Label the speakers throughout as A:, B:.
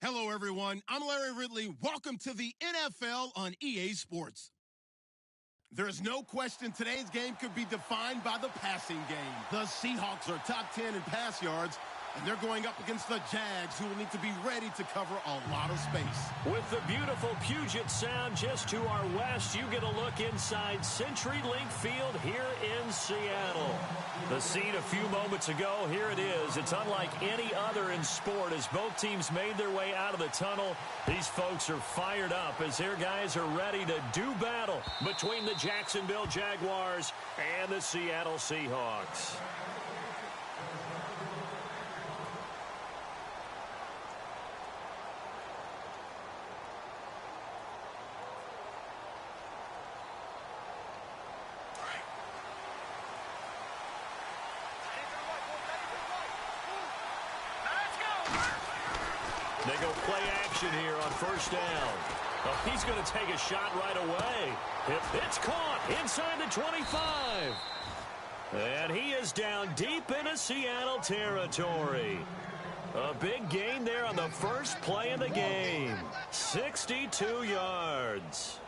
A: Hello, everyone. I'm Larry Ridley. Welcome to the NFL on EA Sports. There is no question today's game could be defined by the passing game. The Seahawks are top 10 in pass yards, and they're going up against the Jags, who will need to be ready to cover a lot of space.
B: With the beautiful Puget Sound just to our west, you get a look inside CenturyLink Field here in Seattle. The scene a few moments ago, here it is. It's unlike any other in sport as both teams made their way out of the tunnel. These folks are fired up as their guys are ready to do battle between the Jacksonville Jaguars and the Seattle Seahawks. They go play action here on first down. Oh, he's going to take a shot right away. It's caught inside the 25. And he is down deep into Seattle territory. A big gain there on the first play of the game. 62 yards.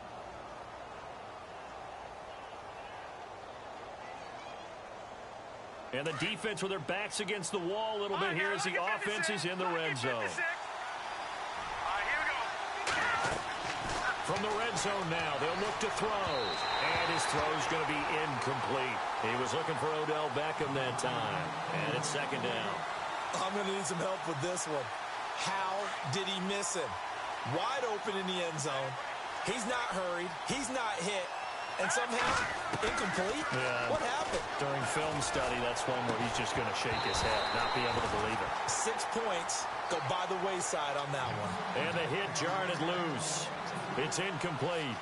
B: And the defense with their backs against the wall a little bit here as the offense is in the red zone. From the red zone now, they'll look to throw. And his throw is going to be incomplete. He was looking for Odell Beckham that time. And it's second down.
C: I'm going to need some help with this one. How did he miss him? Wide open in the end zone. He's not hurried. He's not hit. And somehow, incomplete?
B: Yeah.
C: What happened?
B: During film study, that's one where he's just going to shake his head, not be able to believe it.
C: 6 points go by the wayside on that one.
B: And the hit jarred it loose. It's incomplete.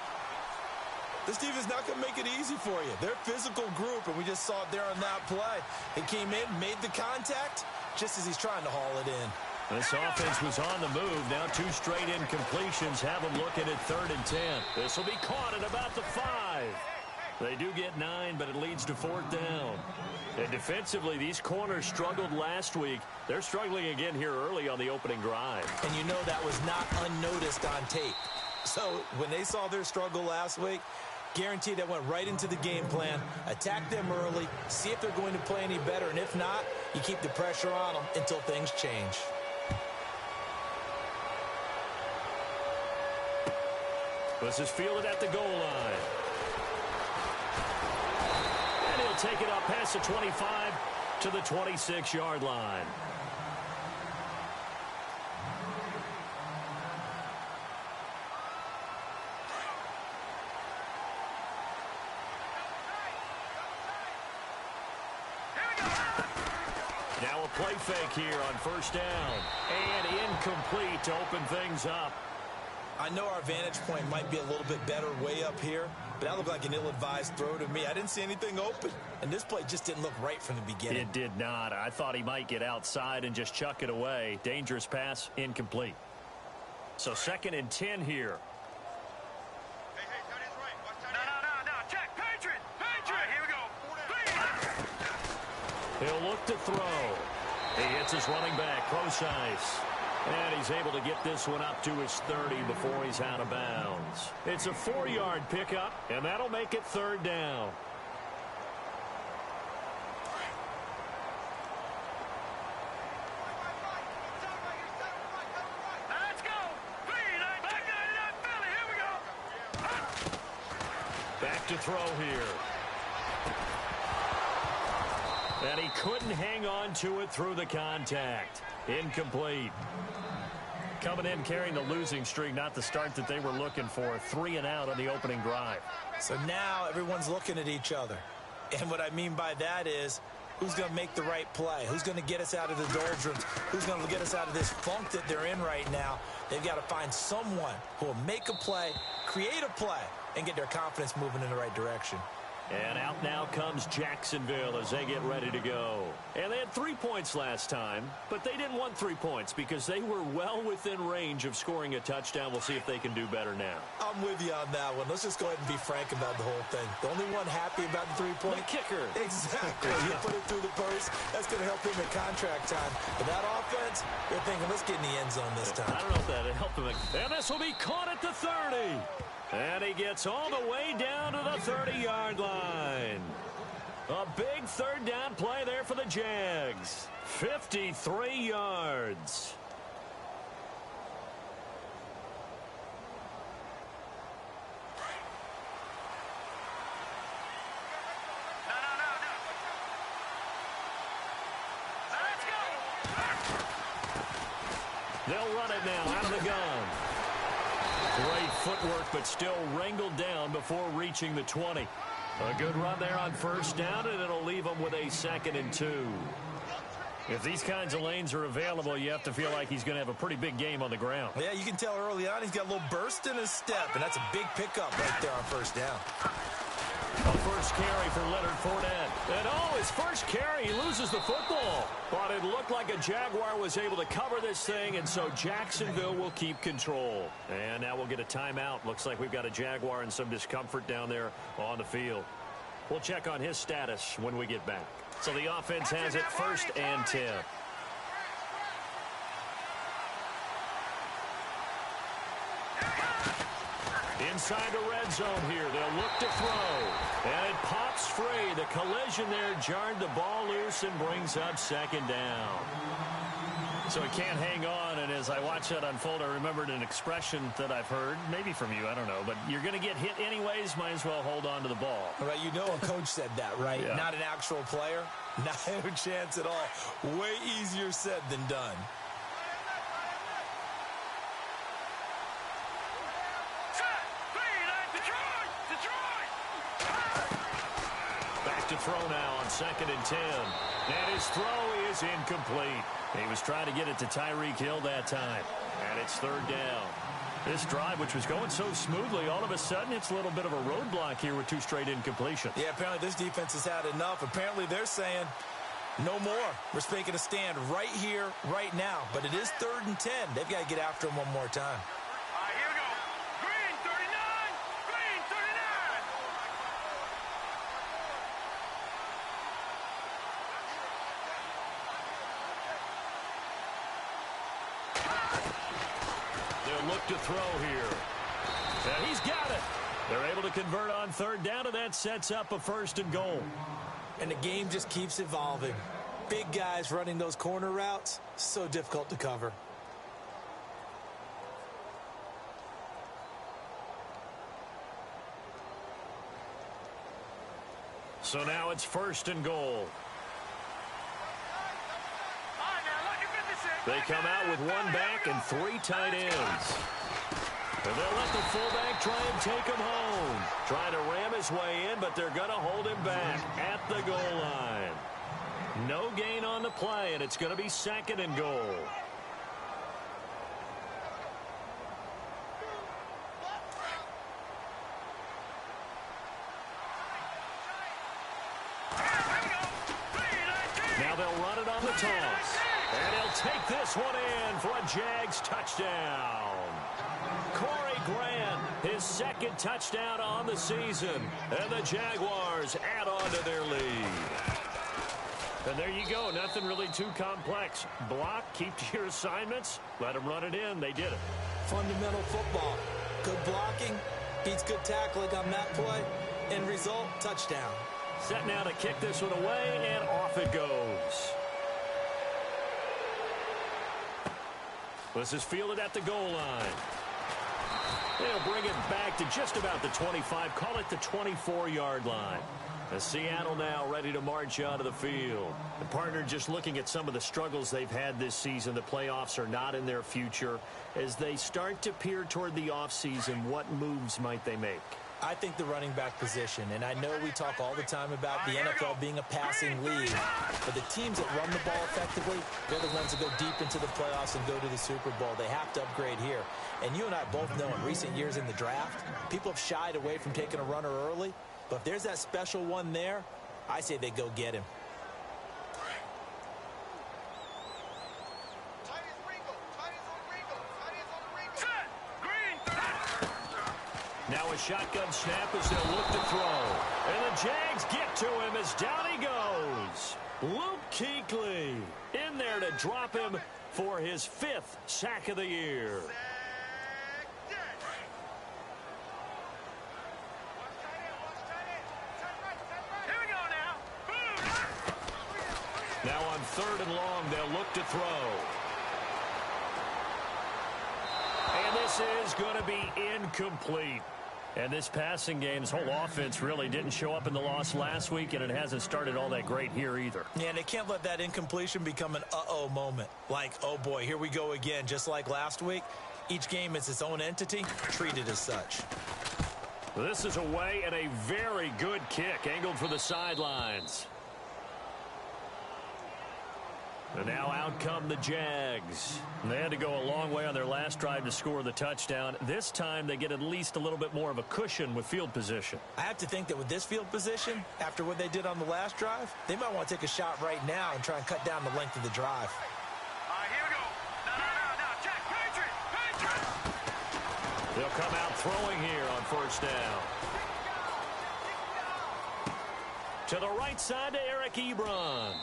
C: This team is not going to make it easy for you. They're a physical group, and we just saw it there on that play. He came in, made the contact, just as he's trying to haul it in.
B: This offense was on the move. Now 2 straight incompletions have them looking at 3rd and 10. This will be caught at about the 5. They do get 9, but it leads to 4th down. And defensively, these corners struggled last week. They're struggling again here early on the opening drive.
C: And you know that was not unnoticed on tape. So when they saw their struggle last week, guaranteed that went right into the game plan. Attack them early, see if they're going to play any better. And if not, you keep the pressure on them until things change.
B: This is fielded at the goal line. And he'll take it up past the 25 to the 26-yard line. Now a play fake here on first down. And incomplete to open things up.
C: I know our vantage point might be a little bit better way up here, but that looked like an ill-advised throw to me. I didn't see anything open, and this play just didn't look right from the beginning.
B: It did not. I thought he might get outside and just chuck it away. Dangerous pass, incomplete. So 2nd and 10 here.
D: Check, Patriot! Here we go.
B: He'll look to throw. He hits his running back, Procise. And he's able to get this one up to his 30 before he's out of bounds. It's a 4-yard pickup, and that'll make it 3rd down.
D: Let's go! Back 99 Philly, here we go!
B: Back to throw here. And he couldn't hang on to it through the contact. Incomplete. Coming in carrying the losing streak, not the start that they were looking for. 3 and out on the opening drive.
C: So now everyone's looking at each other. And what I mean by that is, who's going to make the right play? Who's going to get us out of the doldrums? Who's going to get us out of this funk that they're in right now? They've got to find someone who will make a play, create a play, and get their confidence moving in the right direction.
B: And out now comes Jacksonville as they get ready to go. And they had 3 points last time, but they didn't want 3 points because they were well within range of scoring a touchdown. We'll see if they can do better now.
C: I'm with you on that one. Let's just go ahead and be frank about the whole thing. The only one happy about the 3-point?
B: The kicker.
C: Exactly. You put it through the post. That's going to help him at contract time. But that offense, they're thinking, let's get in the end zone this time.
B: I don't know if that'll help him. And this will be caught at the 30. And he gets all the way down to the 30-yard line. A big third down play there for the Jags. 53 yards. They'll run it now out of the gun. Great footwork, but still wrangled down before reaching the 20. A good run there on first down, and it'll leave them with a 2nd and 2. If these kinds of lanes are available, you have to feel like he's going to have a pretty big game on the ground.
C: Yeah, you can tell early on he's got a little burst in his step, and that's a big pickup right there on first down.
B: A first carry for Leonard Fournette. And his first carry, he loses the football. But it looked like a Jaguar was able to cover this thing, and so Jacksonville will keep control. And now we'll get a timeout. Looks like we've got a Jaguar in some discomfort down there on the field. We'll check on his status when we get back. So the offense has it 1st and 10. Inside the red zone here. They'll look to throw. And it pops free. The collision there jarred the ball loose and brings up 2nd down. So he can't hang on. And as I watch that unfold, I remembered an expression that I've heard, maybe from you, I don't know. But you're going to get hit anyways, might as well hold on to the ball.
C: Right, you know a coach said that, right?
B: Yeah.
C: Not an actual player. Not a chance at all. Way easier said than done.
B: Back to throw now on 2nd and 10. And his throw is incomplete. He was trying to get it to Tyreek Hill that time. And it's 3rd down. This drive, which was going so smoothly, all of a sudden it's a little bit of a roadblock here with 2 straight incompletions.
C: Yeah, apparently this defense has had enough. Apparently they're saying, no more. We're making a stand right here, right now. But it is 3rd and 10. They've got to get after him one more time.
D: Here we go. Green 39. Green 39.
B: They'll look to throw here. And he's got it. They're able to convert on 3rd down, and that sets up a 1st and goal.
C: And the game just keeps evolving. Big guys running those corner routes, so difficult to cover.
B: So now it's 1st and goal. They come out with 1 back and 3 tight ends. And they'll let the fullback try and take him home. Trying to ram his way in, but they're going to hold him back at the goal line. No gain on the play, and it's going to be 2nd and goal. Now they'll run it on the toss. And he'll take this one in for a Jags touchdown. Corey Grant, his 2nd touchdown on the season. And the Jaguars add on to their lead. And there you go. Nothing really too complex. Block, keep to your assignments, let them run it in. They did it.
C: Fundamental football. Good blocking beats good tackling on that play. End result, touchdown.
B: Set now to kick this one away, and off it goes. This is fielded at the goal line. They'll bring it back to just about the 25, call it the 24-yard line. As Seattle now ready to march onto the field. The partner just looking at some of the struggles they've had this season. The playoffs are not in their future. As they start to peer toward the offseason, what moves might they make?
C: I think the running back position, and I know we talk all the time about the NFL being a passing league, but the teams that run the ball effectively, they're the ones that go deep into the playoffs and go to the Super Bowl. They have to upgrade here. And you and I both know in recent years in the draft, people have shied away from taking a runner early. But if there's that special one there, I say they go get him.
B: Now a shotgun snap as they'll look to throw. And the Jags get to him as down he goes. Luke Kuechly in there to drop him for his 5th sack of the year. Now on 3rd and long, they'll look to throw. And this is going to be incomplete. And this passing game, this whole offense really didn't show up in the loss last week, and it hasn't started all that great here either.
C: Yeah, and they can't let that incompletion become an uh-oh moment. Like, oh boy, here we go again, just like last week. Each game is its own entity, treated as such.
B: This is away and a very good kick, angled for the sidelines. And now out come the Jags. And they had to go a long way on their last drive to score the touchdown. This time they get at least a little bit more of a cushion with field position.
C: I have to think that with this field position, after what they did on the last drive, they might want to take a shot right now and try and cut down the length of the drive.
D: All right, here we go. Now, Jack, Patriot.
B: They'll come out throwing here on 1st down. To the right side to Eric Ebron.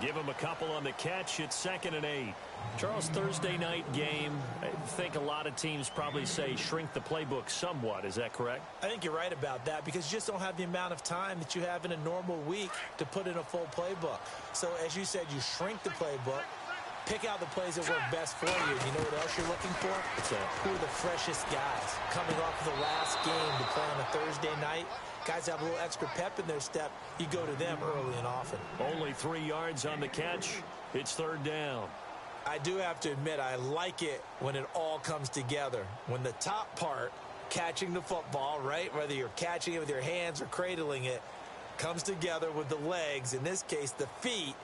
B: Give him a couple on the catch. It's 2nd and 8. Charles, Thursday night game, I think a lot of teams probably say shrink the playbook somewhat. Is that correct?
C: I think you're right about that because you just don't have the amount of time that you have in a normal week to put in a full playbook. So, as you said, you shrink the playbook, pick out the plays that work best for you. You know what else you're looking for? Who are the freshest guys coming off of the last game to play on a Thursday night? Guys have a little extra pep in their step. You go to them early and often.
B: Only 3 yards on the catch. It's 3rd down.
C: I do have to admit, I like it when it all comes together. When the top part, catching the football, right, whether you're catching it with your hands or cradling it, comes together with the legs, in this case the feet,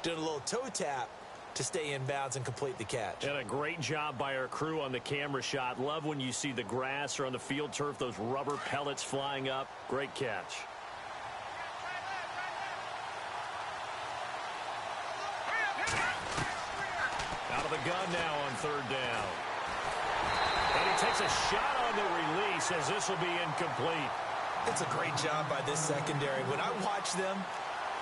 C: doing a little toe tap to stay in bounds and complete the catch.
B: And a great job by our crew on the camera shot. Love when you see the grass or on the field turf, those rubber pellets flying up. Great catch. Out of the gun now on 3rd down. And he takes a shot on the release as this will be incomplete.
C: It's a great job by this secondary. When I watch them,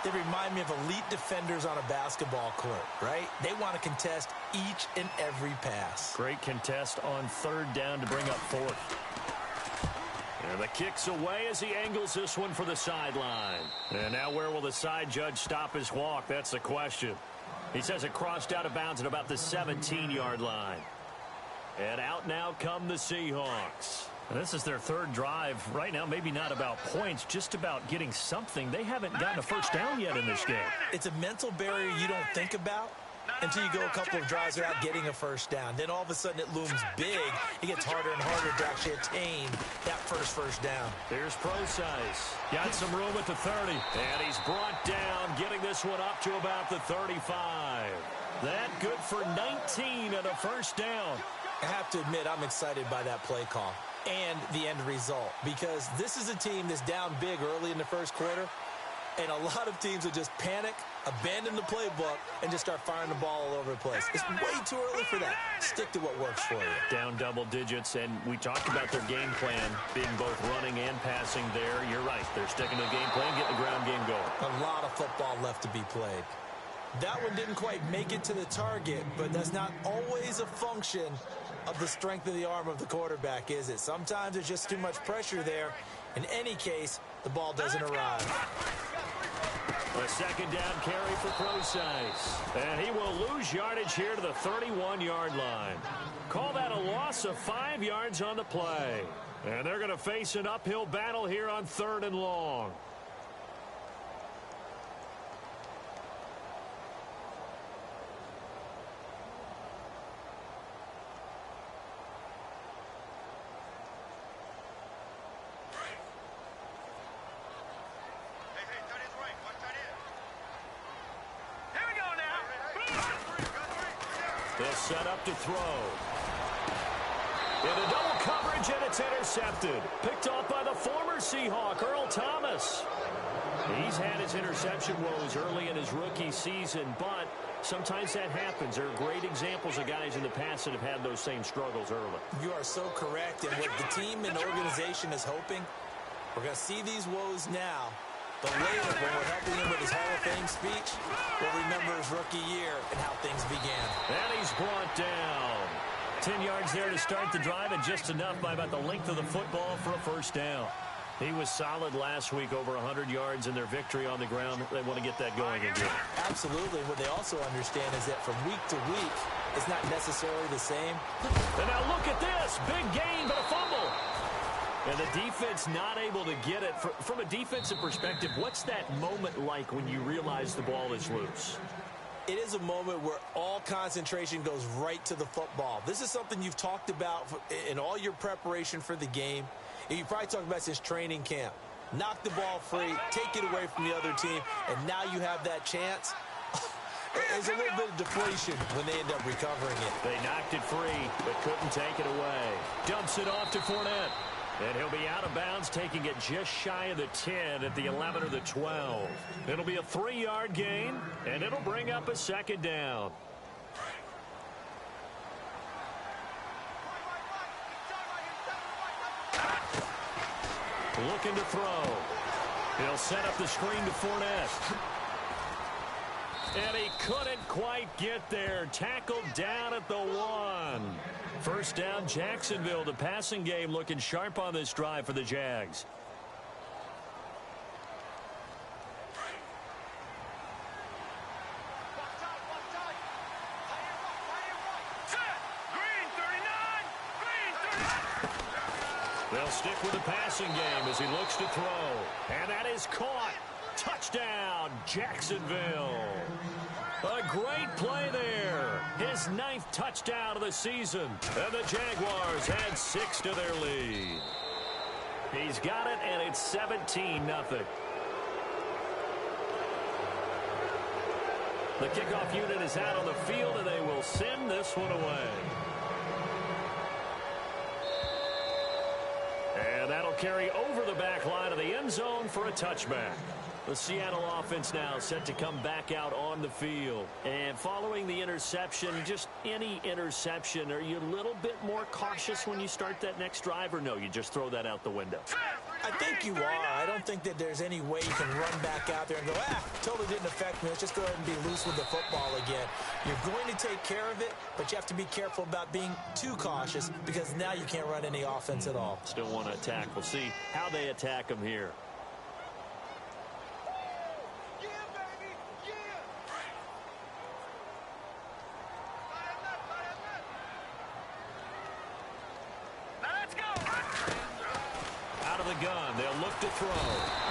C: they remind me of elite defenders on a basketball court, right? They want to contest each and every pass.
B: Great contest on 3rd down to bring up 4th. And the kick's away as he angles this one for the sideline. And now where will the side judge stop his walk? That's the question. He says it crossed out of bounds at about the 17-yard line. And out now come the Seahawks. And this is their 3rd drive. Right now, maybe not about points, just about getting something. They haven't gotten a 1st down yet in this game.
C: It's a mental barrier you don't think about until you go a couple of drives without getting a 1st down. Then all of a sudden it looms big. It gets harder and harder to actually attain that first down.
B: Here's Procise. Got some room at the 30. And he's brought down, getting this one up to about the 35. That good for 19 and a 1st down.
C: I have to admit, I'm excited by that play call and the end result, because this is a team that's down big early in the 1st quarter, and a lot of teams will just panic, abandon the playbook, and just start firing the ball all over the place. It's way too early for that. Stick to what works for you.
B: Down double digits, and we talked about their game plan being both running and passing there. You're right. They're sticking to the game plan, getting the ground game going.
C: A lot of football left to be played. That one didn't quite make it to the target, but that's not always a function of the strength of the arm of the quarterback, is it? Sometimes there's just too much pressure there. In any case, the ball doesn't arrive.
B: A 2nd down carry for Procise. And he will lose yardage here to the 31-yard line. Call that a loss of 5 yards on the play. And they're going to face an uphill battle here on 3rd and long. They'll set up to throw. Into double coverage, and it's intercepted. Picked off by the former Seahawk, Earl Thomas. He's had his interception woes early in his rookie season, but sometimes that happens. There are great examples of guys in the past that have had those same struggles early.
C: You are so correct, and what the team and organization is hoping, we're going to see these woes now, but later when we're helping him with his Hall of Fame speech, we'll remember his rookie year and how things began.
B: And he's brought down. 10 yards there to start the drive, and just enough by about the length of the football for a first down. He was solid last week, over 100 yards in their victory on the ground. They want to get that going again.
C: Absolutely. What they also understand is that from week to week, it's not necessarily the same.
B: And now look at this. Big gain, but a fumble. And the defense not able to get it. From a defensive perspective, what's that moment like when you realize the ball is loose?
C: It is a moment where all concentration goes right to the football. This is something you've talked about in all your preparation for the game. And you probably talked about since training camp. Knock the ball free, take it away from the other team, and now you have that chance. There's a little bit of deflation when they end up recovering it.
B: They knocked it free, but couldn't take it away. Dumps it off to Fournette. And he'll be out of bounds, taking it just shy of the 10 at the 11 or the 12. It'll be a 3-yard gain, and it'll bring up a second down. Looking to throw. He'll set up the screen to Fournette. And he couldn't quite get there. Tackled down at the 1. First down, Jacksonville. The passing game looking sharp on this drive for the Jags. They'll stick with the passing game as he looks to throw. And that is caught. Touchdown, Jacksonville. A great play there. His 9th touchdown of the season. And the Jaguars add 6 to their lead. He's got it, and it's 17-0. The kickoff unit is out on the field, and they will send this one away. And that'll carry over the back line of the end zone for a touchback. The Seattle offense now set to come back out on the field. And following the interception, just any interception, are you a little bit more cautious when you start that next drive, or no, you just throw that out the window?
C: I think you are. I don't think that there's any way you can run back out there and go, totally didn't affect me. Let's just go ahead and be loose with the football again. You're going to take care of it, but you have to be careful about being too cautious because now you can't run any offense at all.
B: Still want to attack. We'll see how they attack him here. Gun. They'll look to throw.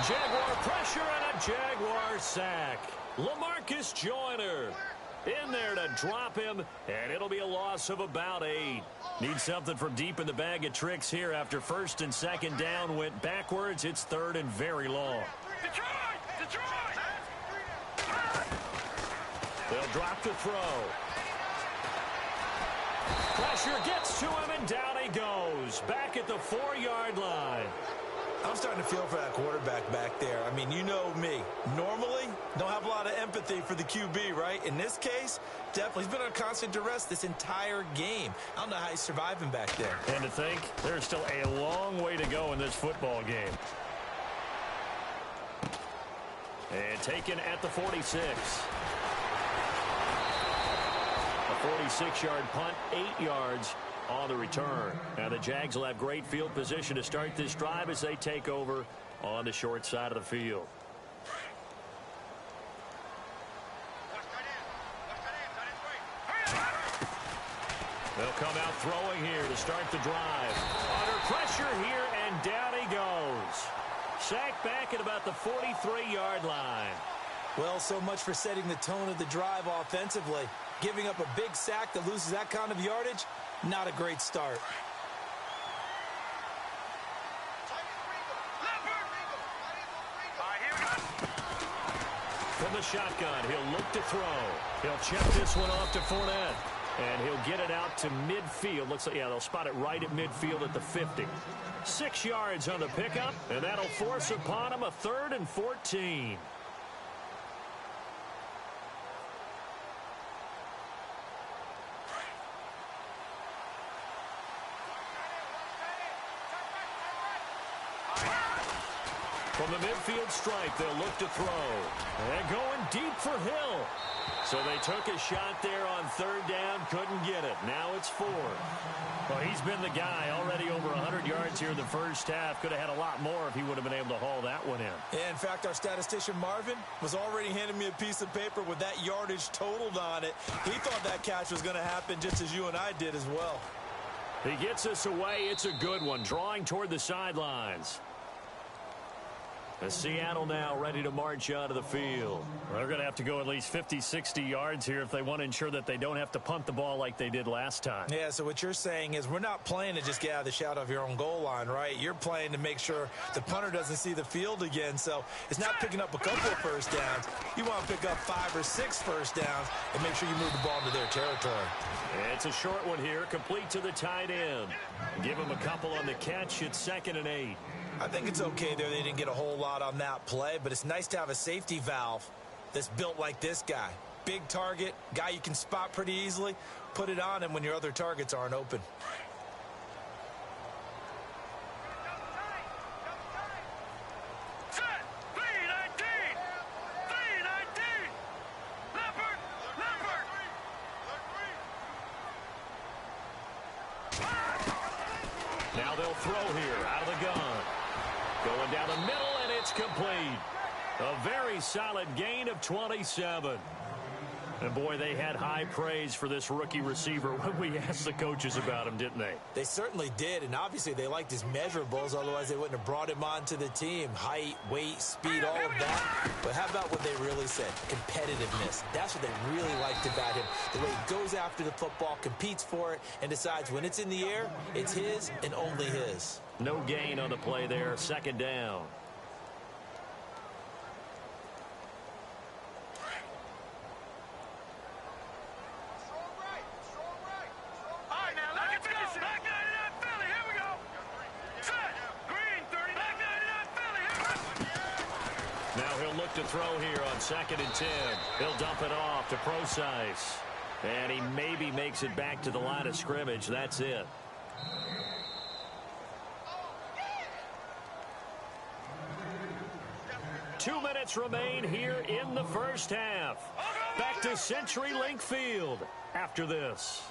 B: Jaguar pressure and a Jaguar sack. LaMarcus Joyner in there to drop him, and it'll be a loss of about 8. Need something from deep in the bag of tricks here after first and second down went backwards. It's 3rd and very long.
D: Detroit!
B: They'll drop the throw. Pressure gets to him, and down he goes. Back at the 4-yard line.
C: I'm starting to feel for that quarterback back there. I mean, you know me. Normally, don't have a lot of empathy for the QB, right? In this case, definitely. He's been under constant duress this entire game. I don't know how he's surviving back there.
B: And to think, there's still a long way to go in this football game. And taken at the 46. A 46-yard punt, 8 yards on the return. Now the Jags will have great field position to start this drive as they take over on the short side of the field. They'll come out throwing here to start the drive. Under pressure here, and down he goes. Sacked back at about the 43-yard line.
C: Well, so much for setting the tone of the drive offensively. Giving up a big sack that loses that kind of yardage, not a great start.
B: From the shotgun, he'll look to throw. He'll check this one off to Fournette. And he'll get it out to midfield. Looks like, yeah, they'll spot it right at midfield at the 50. 6 yards on the pickup, and that'll force upon him a 3rd and 14. From the midfield stripe, they'll look to throw. And going deep for Hill. So they took a shot there on 3rd down, couldn't get it. Now it's 4. Well, he's been the guy. Already over 100 yards here in the first half. Could have had a lot more if he would have been able to haul that one in.
C: Yeah, in fact, our statistician Marvin was already handing me a piece of paper with that yardage totaled on it. He thought that catch was going to happen just as you and I did as well.
B: He gets us away. It's a good one. Drawing toward the sidelines. Seattle now ready to march out of the field. They're going to have to go at least 50, 60 yards here if they want to ensure that they don't have to punt the ball like they did last time.
C: Yeah, so what you're saying is we're not playing to just get out of the shadow of your own goal line, right? You're playing to make sure the punter doesn't see the field again. So it's not picking up a couple of first downs. You want to pick up 5 or 6 first downs and make sure you move the ball into their territory.
B: It's a short one here, complete to the tight end. Give him a couple on the catch. It's 2nd and 8.
C: I think it's okay there. They didn't get a whole lot on that play, but it's nice to have a safety valve that's built like this guy. Big target, guy you can spot pretty easily. Put it on him when your other targets aren't open.
B: Now they'll throw here out of the gun. Going down the middle, and it's complete. A very solid gain of 27. And, boy, they had high praise for this rookie receiver when we asked the coaches about him, didn't they?
C: They certainly did, and obviously they liked his measurables. Otherwise, they wouldn't have brought him onto the team. Height, weight, speed, all of that. But how about what they really said? Competitiveness. That's what they really liked about him. The way he goes after the football, competes for it, and decides when it's in the air, it's his and only his.
B: No gain on the play there. 2nd down. Now he'll look to throw here on 2nd and 10. He'll dump it off to Procise. And he maybe makes it back to the line of scrimmage. That's it. Two minutes remain here in the first half. Back to CenturyLink Field after this.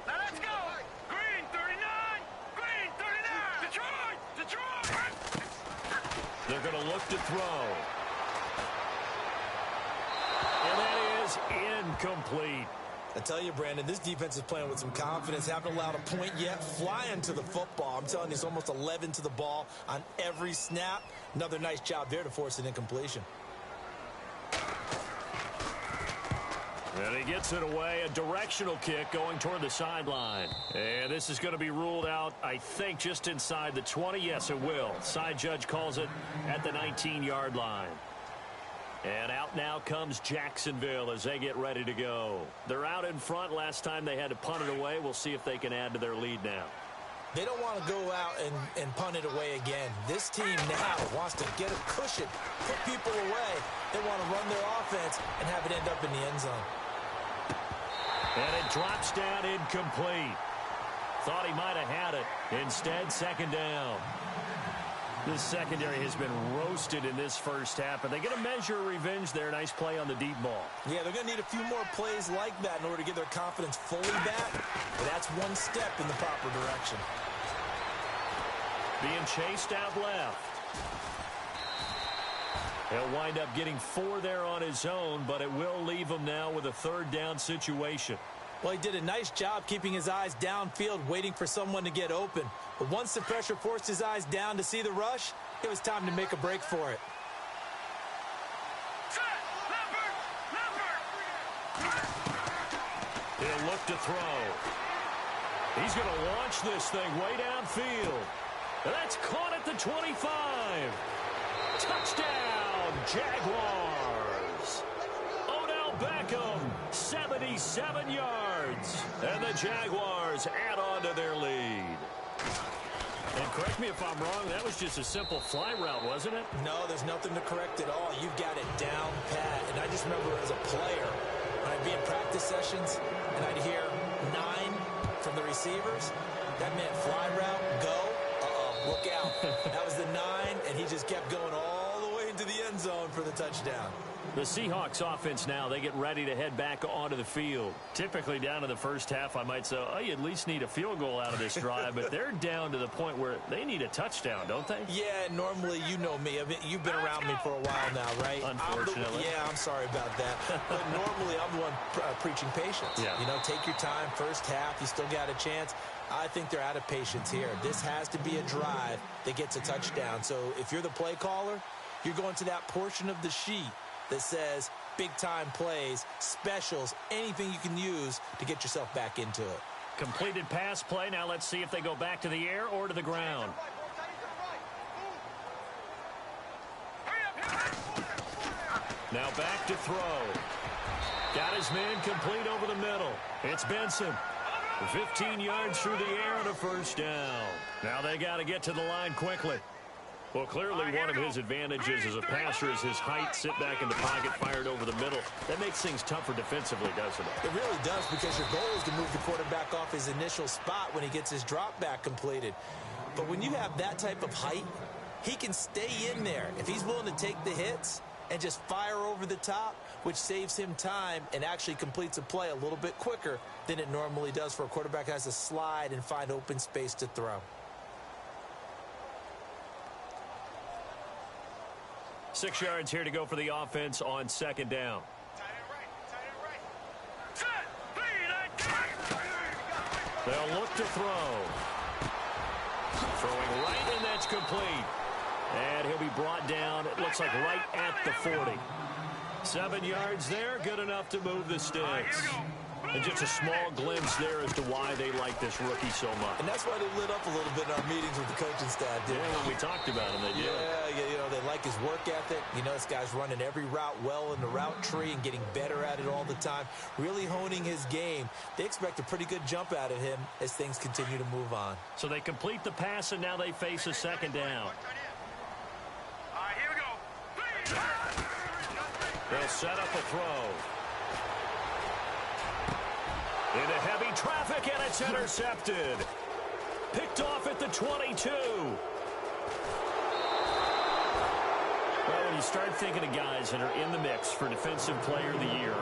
D: Now let's go. Green 39. Green 39. Detroit.
B: They're going to look to throw. And that is incomplete.
C: I tell you, Brandon, this defense is playing with some confidence. Haven't allowed a point yet. Flying to the football. I'm telling you, it's almost 11 to the ball on every snap. Another nice job there to force an incompletion.
B: And he gets it away. A directional kick going toward the sideline. And this is going to be ruled out, I think, just inside the 20. Yes, it will. Side judge calls it at the 19-yard line. And out now comes Jacksonville as they get ready to go. They're out in front. Last time they had to punt it away. We'll see if they can add to their lead now.
C: They don't want to go out and punt it away again. This team now wants to get a cushion, put people away. They want to run their offense and have it end up in the end zone.
B: And it drops down incomplete. Thought he might have had it. Instead, 2nd down. This secondary has been roasted in this first half, but they get a measure of revenge there. Nice play on the deep ball.
C: Yeah, they're going to need a few more plays like that in order to get their confidence fully back. But that's one step in the proper direction.
B: Being chased out left. He'll wind up getting 4 there on his own, but it will leave him now with a 3rd down situation.
C: Well, he did a nice job keeping his eyes downfield, waiting for someone to get open. But once the pressure forced his eyes down to see the rush, it was time to make a break for it.
B: He'll look to throw. He's going to launch this thing way downfield. And that's caught at the 25. Touchdown, Jaguars. Odell Beckham, 77 yards. And the Jaguars add on to their lead. And correct me if I'm wrong, that was just a simple fly route, wasn't it?
C: No, there's nothing to correct at all. You've got it down pat. And I just remember as a player, when I'd be in practice sessions, and I'd hear 9 from the receivers, that meant fly route, go, look out. That was the 9, and he just kept going all the way into the end zone for the touchdown.
B: The Seahawks offense now, they get ready to head back onto the field. Typically down in the first half, I might say, oh, you at least need a field goal out of this drive, but they're down to the point where they need a touchdown, don't they?
C: Yeah, normally, you know me. I mean, you've been around me for a while now, right?
B: Unfortunately.
C: I'm sorry about that. But normally, I'm the one preaching patience.
B: Yeah.
C: You know, take your time, first half, you still got a chance. I think they're out of patience here. This has to be a drive that gets a touchdown. So if you're the play caller, you're going to that portion of the sheet that says big-time plays, specials, anything you can use to get yourself back into it.
B: Completed pass play. Now let's see if they go back to the air or to the ground. Now back to throw. Got his man complete over the middle. It's Benson. 15 yards through the air and a first down. Now they got to get to the line quickly. Well, clearly one of his advantages as a passer is his height, sit back in the pocket, fired over the middle. That makes things tougher defensively, doesn't it?
C: It really does, because your goal is to move the quarterback off his initial spot when he gets his drop back completed. But when you have that type of height, he can stay in there. If he's willing to take the hits and just fire over the top, which saves him time and actually completes a play a little bit quicker than it normally does for a quarterback who has to slide and find open space to throw.
B: 6 yards here to go for the offense on second down. They'll look to throw. Throwing right, and that's complete. And he'll be brought down, it looks like right at the 40. 7 yards there, good enough to move the sticks. And just a small glimpse there as to why they like this rookie so much.
C: And that's why they lit up a little bit in our meetings with the coaching staff, didn't
B: when we talked about him, they did.
C: Yeah, you know, they like his work ethic. You know, this guy's running every route well in the route tree and getting better at it all the time, really honing his game. They expect a pretty good jump out of him as things continue to move on.
B: So they complete the pass, and now they face a second down.
D: All right, here we go.
B: They'll set up a throw. Into heavy traffic, and it's intercepted. Picked off at the 22. Well, when you start thinking of guys that are in the mix for Defensive Player of the Year,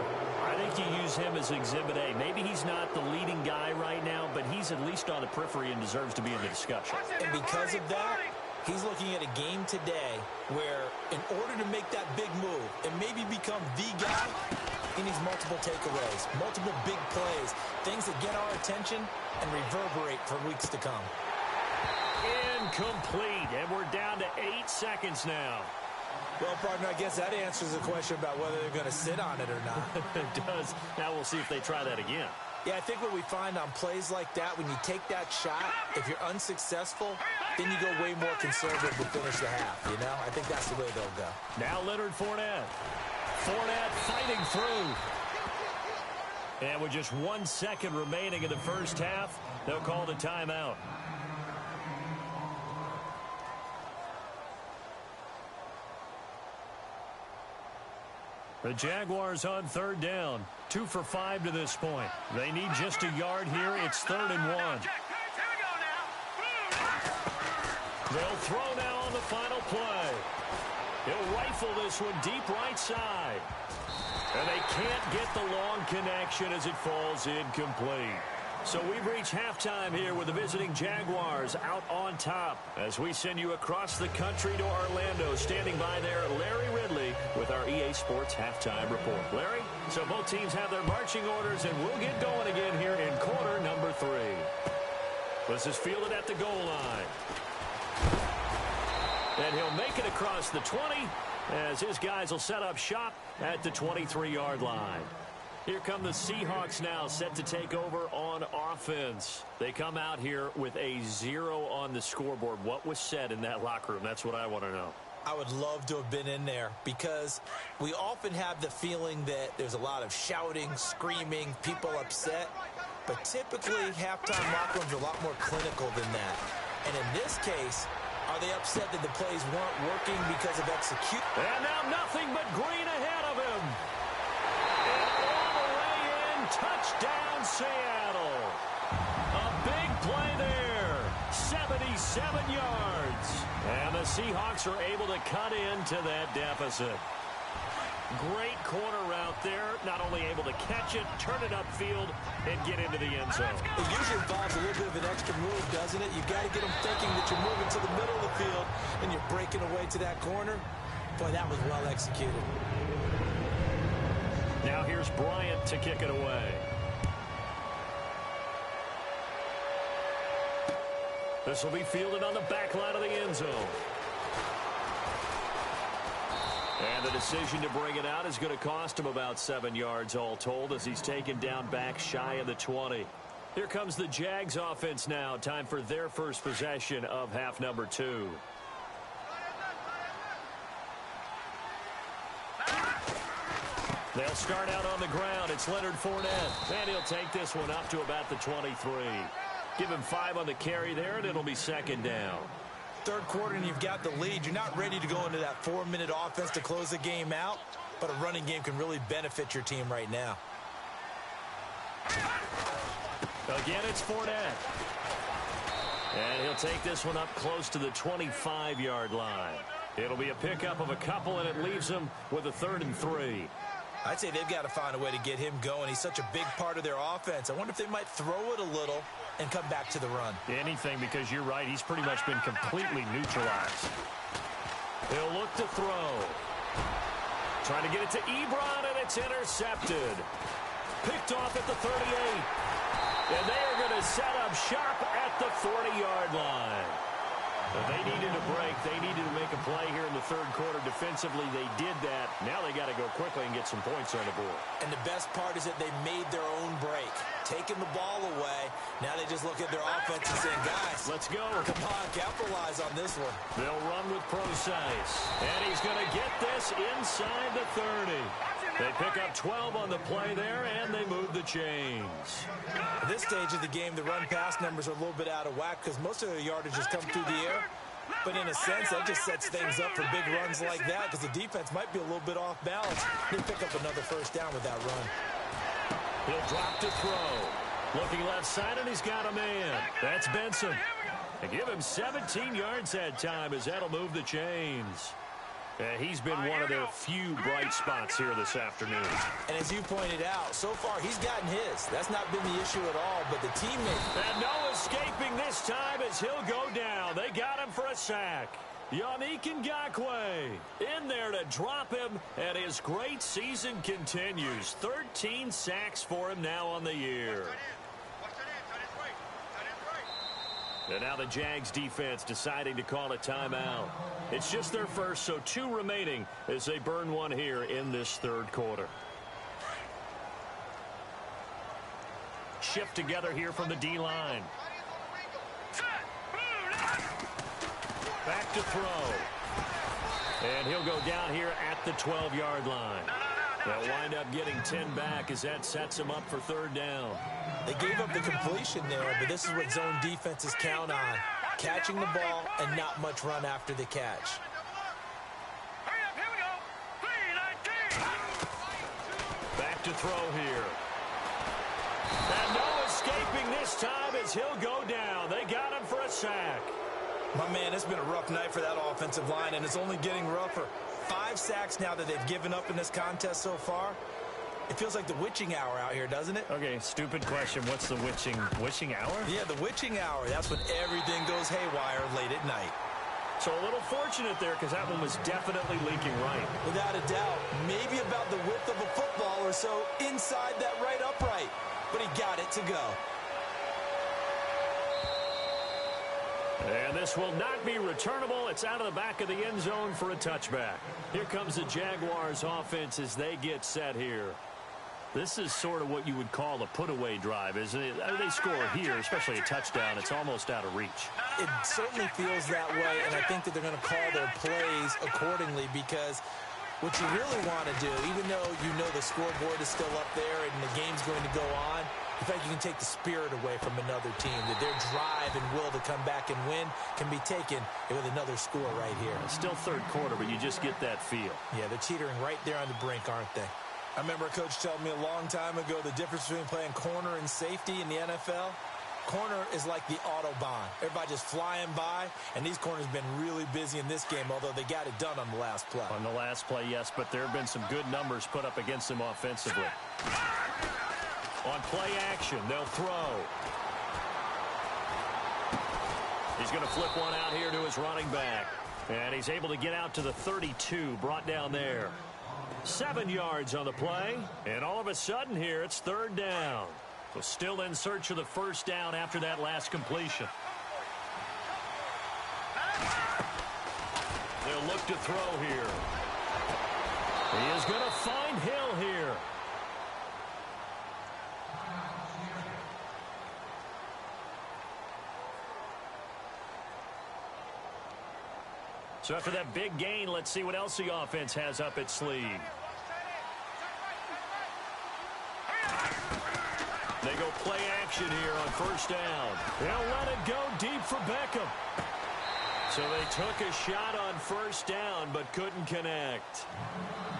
B: I think you use him as Exhibit A. Maybe he's not the leading guy right now, but he's at least on the periphery and deserves to be in the discussion.
C: And because of that, he's looking at a game today where in order to make that big move and maybe become the guy, he needs multiple takeaways, multiple big plays, things that get our attention and reverberate for weeks to come.
B: Incomplete, and we're down to 8 seconds now.
C: Well, partner, I guess that answers the question about whether they're going to sit on it or not.
B: It does. Now we'll see if they try that again.
C: Yeah, I think what we find on plays like that, when you take that shot, if you're unsuccessful, then you go way more conservative to finish the half, you know? I think that's the way they'll go.
B: Now Leonard Fournette. Fournette fighting through. And with just 1 second remaining in the first half, they'll call the timeout. The Jaguars on third down. 2 for 5 to this point. They need just a yard here. It's 3rd and 1. They'll throw now on the final play. He'll rifle this one deep right side. And they can't get the long connection as it falls incomplete. So we've reached halftime here with the visiting Jaguars out on top as we send you across the country to Orlando. Standing by there, Larry Ridley with our EA Sports Halftime Report. Larry, so both teams have their marching orders, and we'll get going again here in quarter number 3. This is fielded at the goal line. And he'll make it across the 20 as his guys will set up shop at the 23-yard line. Here come the Seahawks now, set to take over on offense. They come out here with a 0 on the scoreboard. What was said in that locker room? That's what I want to know.
C: I would love to have been in there because we often have the feeling that there's a lot of shouting, screaming, people upset. But typically, halftime locker rooms are a lot more clinical than that. And in this case, are they upset that the plays weren't working because of execution?
B: And now nothing but green ahead of him. And all the way in, touchdown Seattle. A big play there, 77 yards. And the Seahawks are able to cut into that deficit. Great corner route there, not only able to catch it, turn it upfield, and get into the end zone.
C: It usually involves a little bit of an extra move, doesn't it? You've got to get them thinking that you're moving to the middle of the field and you're breaking away to that corner. Boy, that was well executed.
B: Now here's Bryant to kick it away. This will be fielded on the back line of the end zone. And the decision to bring it out is going to cost him about 7 yards all told as he's taken down back shy of the 20. Here comes the Jags offense now. Time for their first possession of half number 2. They'll start out on the ground. It's Leonard Fournette. And he'll take this one up to about the 23. Give him 5 on the carry there, and it'll be second down.
C: Third quarter and you've got the lead. You're not ready to go into that 4-minute offense to close the game out, but a running game can really benefit your team right now.
B: Again, it's Fournette. And he'll take this one up close to the 25-yard line. It'll be a pickup of a couple, and it leaves them with a 3rd and 3.
C: I'd say they've got to find a way to get him going. He's such a big part of their offense. I wonder if they might throw it a little and come back to the run.
B: Anything, because you're right. He's pretty much been completely neutralized. He'll look to throw. Trying to get it to Ebron, and it's intercepted. Picked off at the 38. And they are going to set up shop at the 40-yard line. But they needed a break. They needed to make a play here in the third quarter. Defensively, they did that. Now they got to go quickly and get some points on the board.
C: And the best part is that they made their own break. Taking the ball away. Now they just look at their offense and say, guys,
B: let's go.
C: Come on, capitalize on this one.
B: They'll run with Procise. And he's going to get this inside the 30. They pick up 12 on the play there, and they move the chains.
C: At this stage of the game, the run-pass numbers are a little bit out of whack because most of their yardage has come through the air. But in a sense, that just sets things up for big runs like that because the defense might be a little bit off balance. They pick up another first down with that run.
B: He'll drop to throw. Looking left side, and he's got a man. That's Benson. And give him 17 yards that time as that'll move the chains. He's been one of their few bright spots here this afternoon.
C: And as you pointed out, so far he's gotten his. That's not been the issue at all, but the teammate.
B: And no escaping this time as he'll go down. They got him for a sack. Yannick Ngakoue in there to drop him, and his great season continues. 13 sacks for him now on the year. And now the Jags defense deciding to call a timeout. It's just their first, so 2 remaining as they burn one here in this third quarter. Shift together here from the D-line. Back to throw. And he'll go down here at the 12-yard line. They'll wind up getting 10 back as that sets him up for third down.
C: They gave up the completion there, but this is what zone defenses count on. Catching the ball and not much run after the catch.
D: Hurry up, here we go. 3-19.
B: Back to throw here. And no escaping this time as he'll go down. They got him for a sack.
C: My man, it's been a rough night for that offensive line, and it's only getting rougher. 5 sacks now that they've given up in this contest so far. It feels like the witching hour out here, doesn't it?
B: Okay, stupid question. What's the witching hour?
C: Yeah, the witching hour. That's when everything goes haywire late at night.
B: So a little fortunate there because that one was definitely leaking right.
C: Without a doubt. Maybe about the width of a football or so inside that right upright. But he got it to go.
B: And this will not be returnable. It's out of the back of the end zone for a touchback. Here comes the Jaguars offense as they get set here. This is sort of what you would call a put-away drive, isn't it? They score here, especially a touchdown. It's almost out of reach.
C: It certainly feels that way, and I think that they're going to call their plays accordingly because what you really want to do, even though you know the scoreboard is still up there and the game's going to go on, in fact, you can take the spirit away from another team, that their drive and will to come back and win can be taken with another score right here.
B: It's still third quarter, but you just get that feel.
C: Yeah, they're teetering right there on the brink, aren't they? I remember a coach telling me a long time ago the difference between playing corner and safety in the NFL. Corner is like the Autobahn. Everybody just flying by, and these corners have been really busy in this game, although they got it done on the last play.
B: On the last play, yes, but there have been some good numbers put up against them offensively. On play action, they'll throw. He's going to flip one out here to his running back. And he's able to get out to the 32, brought down there. 7 yards on the play, and all of a sudden here, it's third down. So still in search of the first down after that last completion. They'll look to throw here. He is going to find Hill here. So after that big gain, let's see what else the offense has up its sleeve. They go play action here on first down. They'll let it go deep for Beckham. So they took a shot on first down but couldn't connect.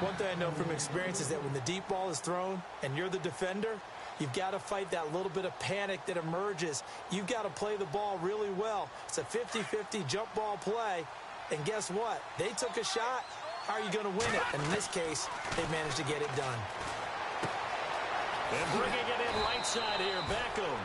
C: One thing I know from experience is that when the deep ball is thrown and you're the defender, you've got to fight that little bit of panic that emerges. You've got to play the ball really well. It's a 50-50 jump ball play. And guess what? They took a shot. How are you going to win it? And in this case, they managed to get it done.
B: And bringing it in right side here, Beckham.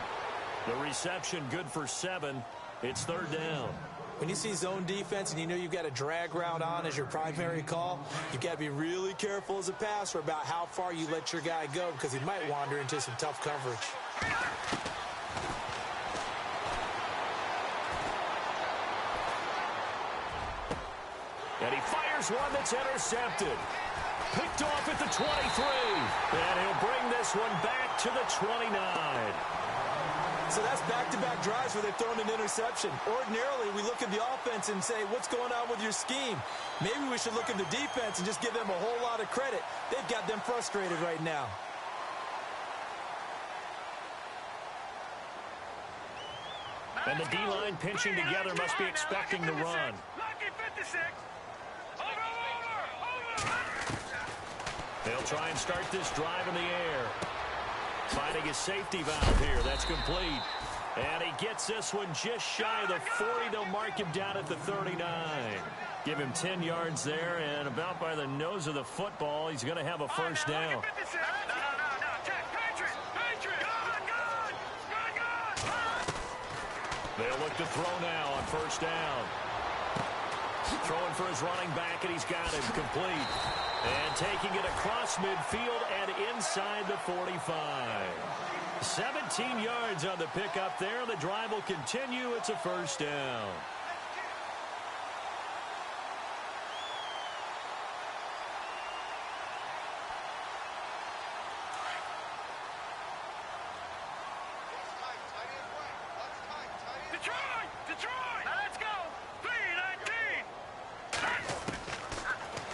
B: The reception good for 7. It's third down.
C: When you see zone defense and you know you've got a drag route on as your primary call, you've got to be really careful as a passer about how far you let your guy go because he might wander into some tough coverage.
B: And he fires one that's intercepted. Picked off at the 23. And he'll bring this one back to the 29.
C: So that's back-to-back drives where they've thrown an interception. Ordinarily, we look at the offense and say, what's going on with your scheme? Maybe we should look at the defense and just give them a whole lot of credit. They've got them frustrated right now.
B: And the D-line pinching together must be expecting the run. They'll try and start this drive in the air. Finding his safety valve here. That's complete. And he gets this one just shy of the 40. They'll mark him down at the 39. Give him 10 yards there, and about by the nose of the football, he's going to have a first down. They'll look to throw now on first down. Throwing for his running back, and he's got him complete. And taking it across midfield and inside the 45. 17 yards on the pickup there. The drive will continue. It's a first down.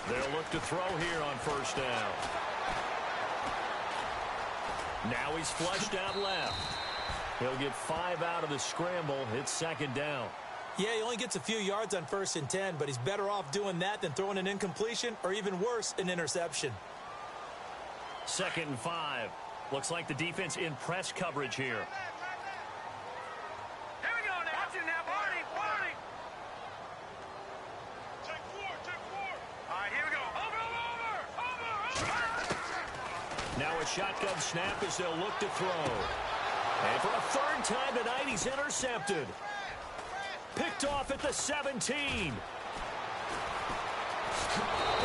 B: They'll look to throw here on first down. Now he's flushed out left. He'll get 5 out of the scramble. It's second down.
C: Yeah, he only gets a few yards on 1st and 10, but he's better off doing that than throwing an incompletion or even worse, an interception.
B: 2nd and 5. Looks like the defense in press coverage here. Now a shotgun snap as they'll look to throw. And for a 3rd time tonight, he's intercepted. Picked off at the 17. And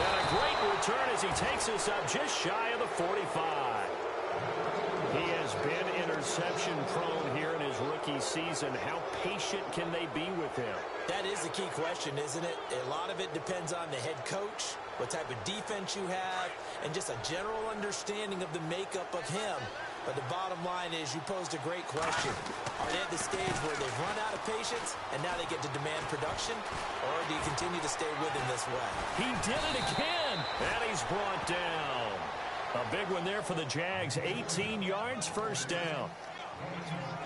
B: a great return as he takes us up just shy of the 45. He has been interception prone here in his rookie season. How patient can they be with him?
C: That is the key question, isn't it? A lot of it depends on the head coach what type of defense you have, and just a general understanding of the makeup of him. But the bottom line is you posed a great question. Are they at the stage where they've run out of patience and now they get to demand production? Or do you continue to stay with him this way?
B: He did it again, and he's brought down. A big one there for the Jags. 18 yards, first down.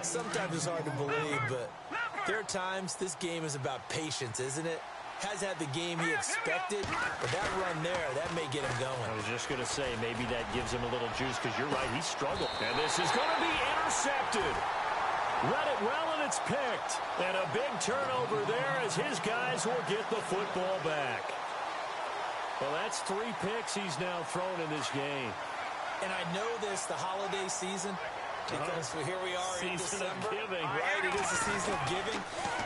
C: Sometimes it's hard to believe, but there are times this game is about patience, isn't it? Has had the game he expected, but that run there, that may get him going.
B: I was just going to say, maybe that gives him a little juice, because you're right, he struggled. And this is going to be intercepted. Read it well, and it's picked. And a big turnover there as his guys will get the football back. Well, that's 3 picks he's now thrown in this game.
C: And I know this, the holiday season, because here we are in December.
B: Season of giving.
C: Right, it is the season of giving.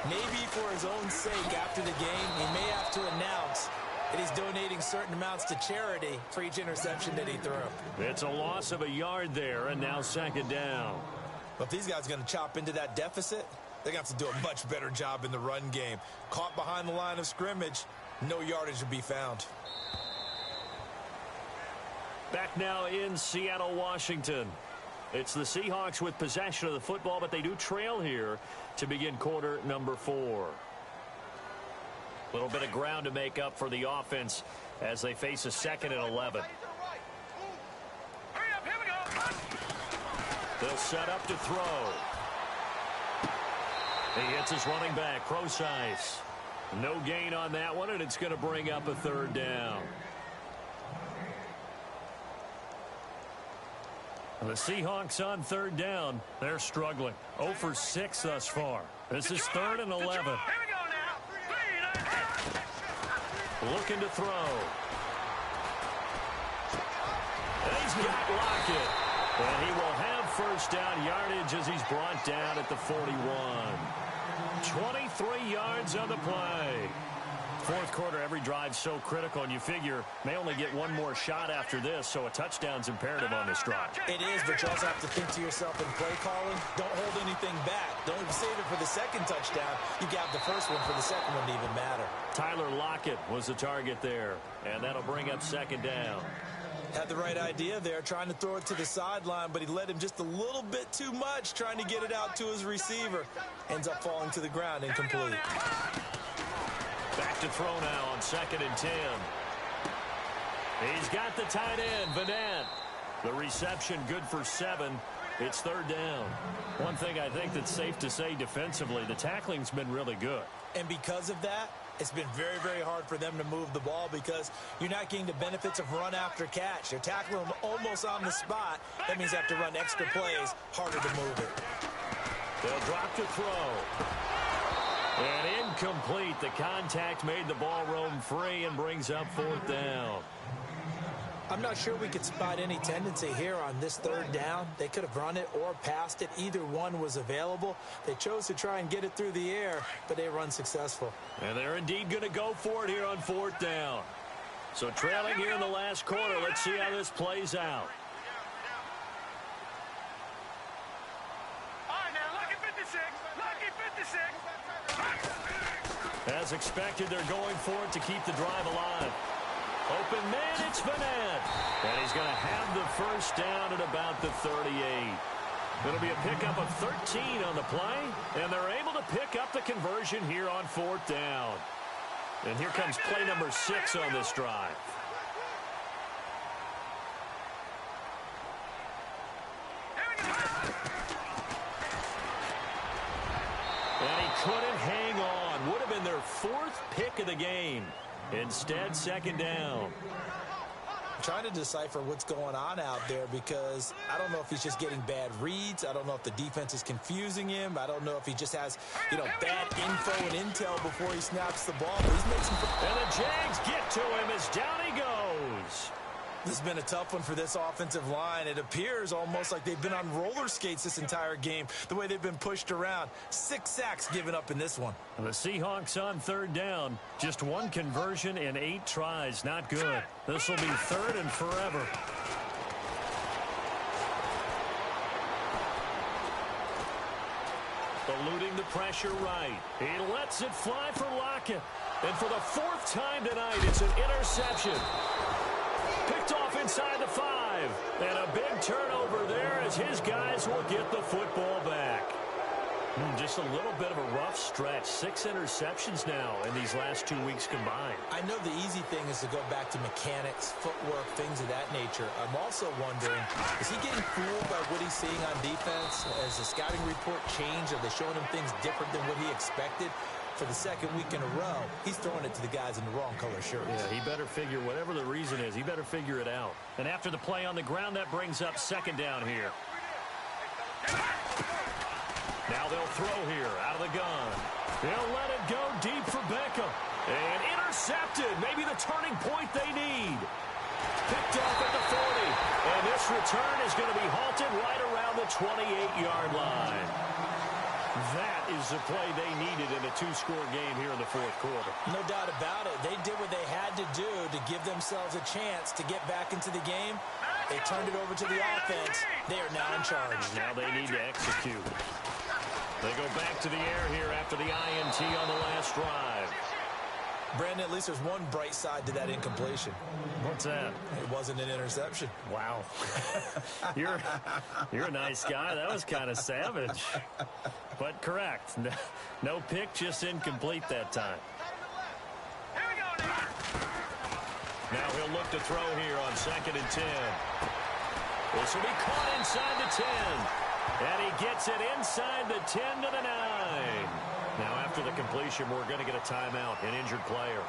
C: Maybe for his own sake after the game, he may have to announce that he's donating certain amounts to charity for each interception that he threw.
B: It's a loss of a yard there, and now second down.
C: But if these guys are going to chop into that deficit, they're going to have to do a much better job in the run game. Caught behind the line of scrimmage, no yardage to be found.
B: Back now in Seattle, Washington. It's the Seahawks with possession of the football, but they do trail here to begin quarter number 4. A little bit of ground to make up for the offense as they face a 2nd and 11. They'll set up to throw. He hits his running back, Crosice. No gain on that one, and it's going to bring up a 3rd down. The Seahawks on 3rd down. They're struggling. 0 for 6 thus far. This is 3rd and 11. Looking to throw. And he's got Lockett. And he will have first down yardage as he's brought down at the 41. 23 yards on the play. 4th quarter, every drive so critical, and you figure may only get one more shot after this, so a touchdown's imperative on this drive.
C: It is, but you also have to think to yourself in play calling, don't hold anything back. Don't save it for the 2nd touchdown. You got the first one for the 2nd one to even matter.
B: Tyler Lockett was the target there, and that'll bring up 2nd down.
C: Had the right idea there, trying to throw it to the sideline, but he led him just a little bit too much, trying to get it out to his receiver. Ends up falling to the ground, incomplete.
B: Back to throw now on 2nd and 10. He's got the tight end, Vanette. The reception good for 7. It's 3rd down. One thing I think that's safe to say defensively, the tackling's been really good.
C: And because of that, it's been very, very hard for them to move the ball because you're not getting the benefits of run after catch. You're tackling them almost on the spot. That means they have to run extra plays, harder to move it.
B: They'll drop to throw. And incomplete. The contact made the ball roam free and brings up 4th down.
C: I'm not sure we could spot any tendency here on this 3rd down. They could have run it or passed it. Either one was available. They chose to try and get it through the air, but they were unsuccessful.
B: And they're indeed going to go for it here on 4th down. So trailing here in the last quarter. Let's see how this plays out.
D: All right, now, lucky 56. Lucky 56.
B: As expected, they're going for it to keep the drive alive. Open man, it's Vanette. And he's going to have the first down at about the 38. It'll be a pickup of 13 on the play, and they're able to pick up the conversion here on 4th down. And here comes play number 6 on this drive. And he couldn't hang on. Would have been their 4th pick of the game. Instead, 2nd down.
C: I'm trying to decipher what's going on out there because I don't know if he's just getting bad reads. I don't know if the defense is confusing him. I don't know if he just has, bad info and intel before he snaps the ball. But he's made some...
B: And the Jags get to him as down he goes.
C: This has been a tough one for this offensive line. It appears almost like they've been on roller skates this entire game, the way they've been pushed around. 6 sacks given up in this one.
B: The Seahawks on 3rd down. Just 1 conversion in 8 tries. Not good. This will be 3rd and forever. Eluding the pressure right. He lets it fly for Lockett. And for the fourth time tonight, it's an interception. Picked off inside the 5. And a big turnover there as his guys will get the football back. Just a little bit of a rough stretch. 6 interceptions now in these last 2 weeks combined.
C: I know the easy thing is to go back to mechanics, footwork, things of that nature. I'm also wondering, is he getting fooled by what he's seeing on defense? Has the scouting report changed? Are they showing him things different than what he expected? For the second week in a row, he's throwing it to the guys in the wrong color shirts.
B: Yeah, he better figure, whatever the reason is, he better figure it out. And after the play on the ground, that brings up second down here. Now they'll throw here out of the gun. They'll let it go deep for Beckham. And intercepted. Maybe the turning point they need. Picked off at the 40. And this return is going to be halted right around the 28-yard line. That is the play they needed in a 2-score game here in the fourth quarter.
C: No doubt about it. They did what they had to do to give themselves a chance to get back into the game. They turned it over to the offense. They are now in charge.
B: Now they need to execute. They go back to the air here after the INT on the last drive.
C: Brandon, at least there's one bright side to that incompletion.
B: What's that?
C: It wasn't an interception.
B: Wow. You're a nice guy. That was kind of savage. But correct. No pick, just incomplete that time. Now he'll look to throw here on 2nd and 10. This will be caught inside the 10. And he gets it inside the 10 to the 9. Now, after the completion, we're going to get a timeout, an injured player.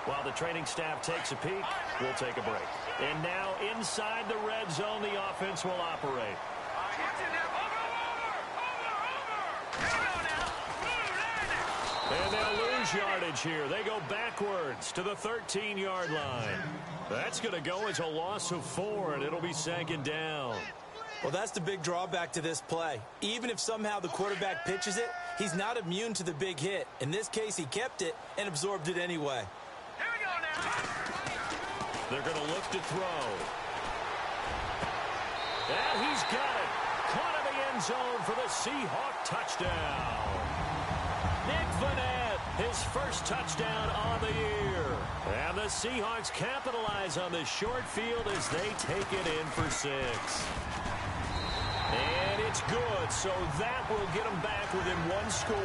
B: While the training staff takes a peek, we'll take a break. And now, inside the red zone, the offense will operate. And they'll lose yardage here. They go backwards to the 13-yard line. That's going to go as a loss of 4, and it'll be 2nd down.
C: Well, that's the big drawback to this play. Even if somehow the quarterback pitches it, he's not immune to the big hit. In this case, he kept it and absorbed it anyway.
D: Here we go now.
B: They're going to look to throw. And he's got it. Caught in the end zone for the Seahawk touchdown. Nick Vannett, his first touchdown on the year. And the Seahawks capitalize on this short field as they take it in for 6. And it's good, so that will get them back within 1 score.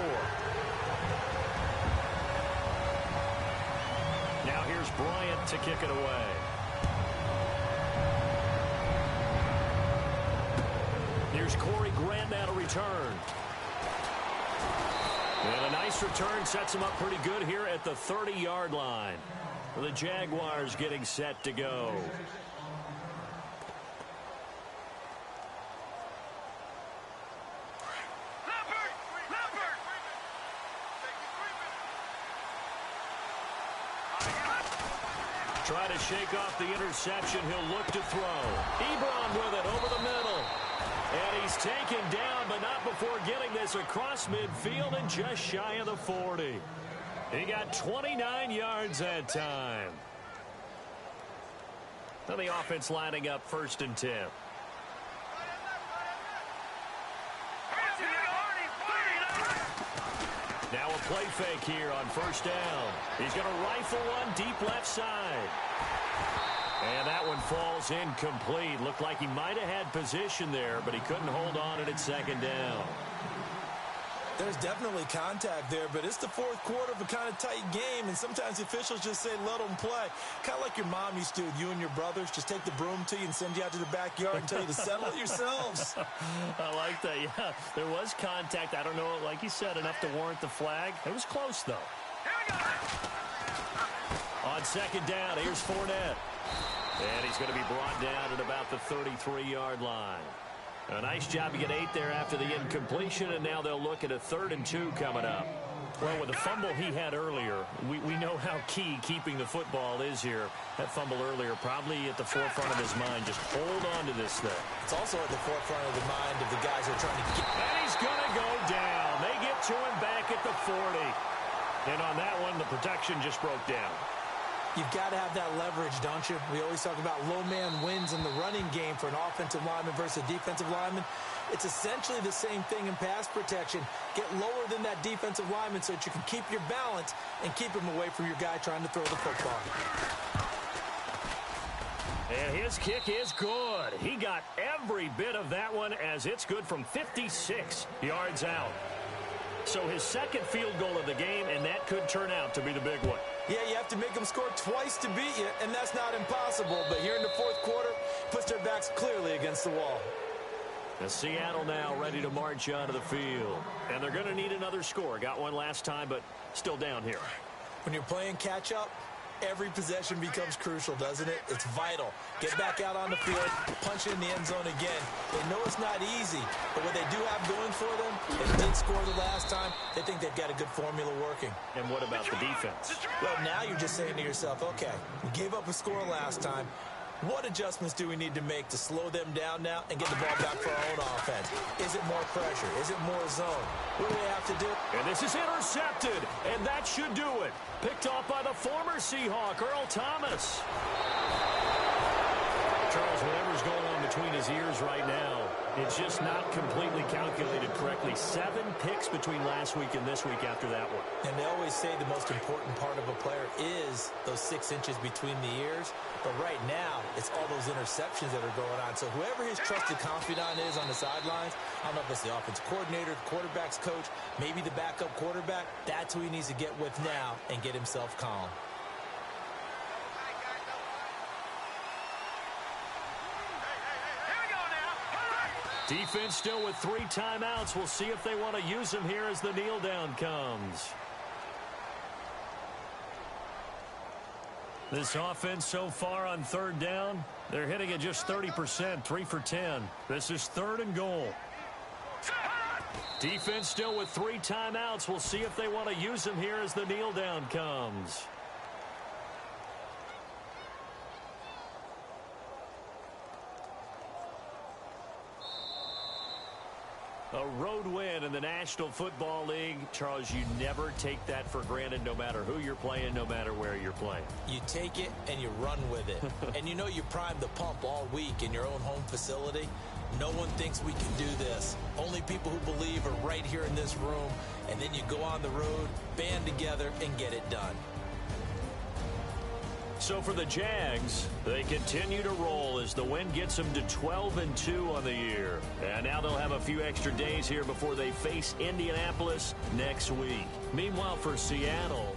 B: Now here's Bryant to kick it away. Here's Corey Grant now to return. And a nice return sets him up pretty good here at the 30-yard line. The Jaguars getting set to go. Try to shake off the interception. He'll look to throw. Ebron with it over the middle. And he's taken down, but not before getting this across midfield and just shy of the 40. He got 29 yards that time. Now the offense lining up 1st and 10. Now a play fake here on 1st down. He's going to rifle one deep left side. And that one falls incomplete. Looked like he might have had position there, but he couldn't hold on it at 2nd down.
C: There's definitely contact there, but it's the fourth quarter of a kind of tight game, and sometimes the officials just say, let them play. Kind of like your mom used to with you and your brothers. Just take the broom to you and send you out to the backyard and tell you to settle it yourselves.
B: I like that, yeah. There was contact. I don't know, like you said, enough to warrant the flag. It was close, though. On 2nd down, here's Fournette. And he's going to be brought down at about the 33-yard line. A nice job to get 8 there after the incompletion, and now they'll look at a 3rd and 2 coming up. Well, with the fumble he had earlier, we know how key keeping the football is here. That fumble earlier probably at the forefront of his mind. Just hold on to this thing.
C: It's also at the forefront of the mind of the guys who are trying to get.
B: And he's going to go down. They get to him back at the 40. And on that one, the protection just broke down.
C: You've got to have that leverage, don't you? We always talk about low man wins in the running game. for an offensive lineman versus a defensive lineman, it's essentially the same thing in pass protection. Get lower than that defensive lineman so that you can keep your balance and keep him away from your guy trying to throw the football.
B: And his kick is good. He got every bit of that one as it's good from 56 yards out. So his second field goal of the game, and that could turn out to be the big one.
C: Yeah, you have to make them score twice to beat you, and that's not impossible. But here in the fourth quarter, puts their backs clearly against the wall.
B: The Seattle now ready to march onto the field. And they're going to need another score. Got one last time, but still down here.
C: When you're playing catch-up, every possession becomes crucial, doesn't it? It's vital. Get back out on the field, punch it in the end zone again. They know it's not easy, but what they do have going for them, they did score the last time. They think they've got a good formula working.
B: And what about the defense?
C: Well, now you're just saying to yourself, okay, we gave up a score last time. What adjustments do we need to make to slow them down now and get the ball back for our own offense? Is it more pressure? Is it more zone? What do they have to do?
B: And this is intercepted, and that should do it. Picked off by the former Seahawk, Earl Thomas. Charles, whatever's going on between his ears right now, it's just not completely calculated correctly. 7 picks between last week and this week after that one.
C: And they always say the most important part of a player is those 6 inches between the ears. But right now, it's all those interceptions that are going on. So whoever his trusted confidant is on the sidelines, I don't know if it's the offensive coordinator, the quarterback's coach, maybe the backup quarterback, that's who he needs to get with now and get himself calm.
B: Defense still with 3 timeouts. We'll see if they want to use them here as the kneel down comes. This offense so far on 3rd down, they're hitting at just 30%, 3 for 10. This is 3rd and goal. Defense still with 3 timeouts. We'll see if they want to use them here as the kneel down comes. A road win in the National Football League. Charles, you never take that for granted no matter who you're playing, no matter where you're playing.
C: You take it and you run with it. And you know you primed the pump all week in your own home facility. No one thinks we can do this. Only people who believe are right here in this room. And then you go on the road, band together, and get it done.
B: So for the Jags, they continue to roll as the win gets them to 12-2 on the year. And now they'll have a few extra days here before they face Indianapolis next week. Meanwhile, for Seattle,